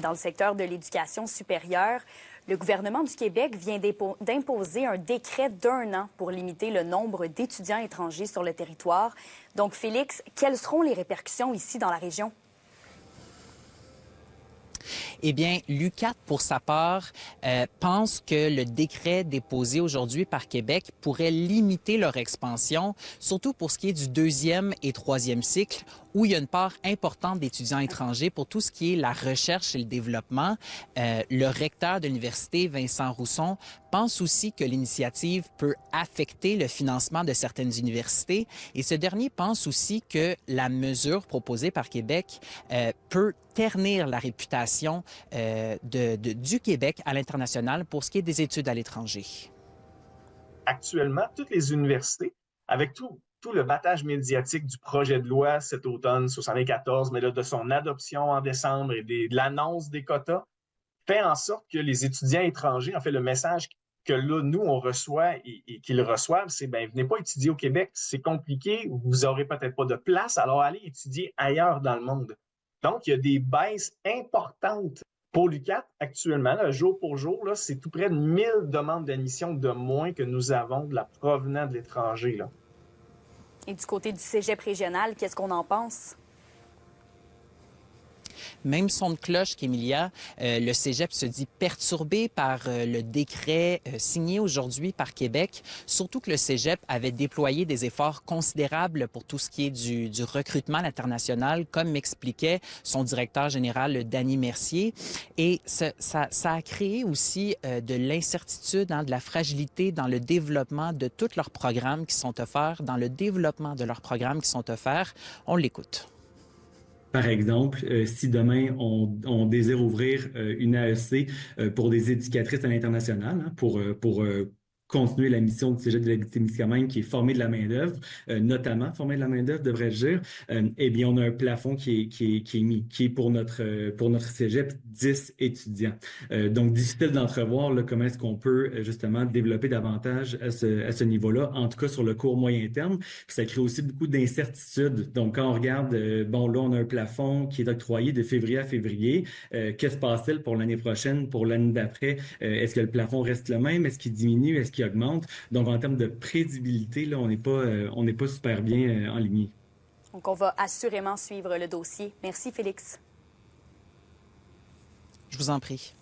Dans le secteur de l'éducation supérieure, le gouvernement du Québec vient d'imposer un décret d'1 an pour limiter le nombre d'étudiants étrangers sur le territoire. Donc, Félix, quelles seront les répercussions ici dans la région? Eh bien, l'UQAT, pour sa part, pense que le décret déposé aujourd'hui par Québec pourrait limiter leur expansion, surtout pour ce qui est du 2e et 3e cycle, où il y a une part importante d'étudiants étrangers pour tout ce qui est la recherche et le développement. Le recteur de l'université, Vincent Rousson, pense aussi que l'initiative peut affecter le financement de certaines universités. Et ce dernier pense aussi que la mesure proposée par Québec peut ternir la réputation du Québec à l'international pour ce qui est des études à l'étranger. Actuellement, toutes les universités, avec tout le battage médiatique du projet de loi cet automne 74, mais là, de son adoption en décembre et de l'annonce des quotas, fait en sorte que les étudiants étrangers, en fait, le message que là, nous, on reçoit et qu'ils reçoivent, c'est, ben, venez pas étudier au Québec, c'est compliqué, vous aurez peut-être pas de place, alors allez étudier ailleurs dans le monde. Donc, il y a des baisses importantes pour l'UQAT actuellement, là, jour pour jour, là, c'est tout près de 1000 demandes d'admission de moins que nous avons de la provenant de l'étranger, là. Et du côté du cégep régional, qu'est-ce qu'on en pense? Même son de cloche qu'Emilia, le cégep se dit perturbé par le décret signé aujourd'hui par Québec, surtout que le cégep avait déployé des efforts considérables pour tout ce qui est du recrutement à l'international, comme m'expliquait son directeur général, Danny Mercier. Et ça a créé aussi de l'incertitude, de la fragilité dans le développement de tous leurs programmes qui sont offerts, dans le développement de leurs programmes qui sont offerts. On l'écoute. Par exemple, si demain on désire ouvrir une AEC pour des éducatrices à l'international, hein, pour continuer la mission du Cégep de la Témiscamingue qui est former de la main-d'œuvre, notamment former de la main-d'œuvre, devrais-je dire, eh bien, on a un plafond qui est mis, qui est pour notre Cégep 10 étudiants. Donc, difficile d'entrevoir là, comment est-ce qu'on peut justement développer davantage à ce niveau-là, en tout cas sur le court moyen terme. Puis ça crée aussi beaucoup d'incertitudes. Donc, quand on regarde, bon, là, on a un plafond qui est octroyé de février à février. Que se passe-t-il pour l'année prochaine, pour l'année d'après? Est-ce que le plafond reste le même? Est-ce qu'il diminue? Est-ce qu'il augmente? Donc, en termes de prévisibilité, là, on n'est pas super bien enligné. Donc, on va assurément suivre le dossier. Merci, Félix. Je vous en prie.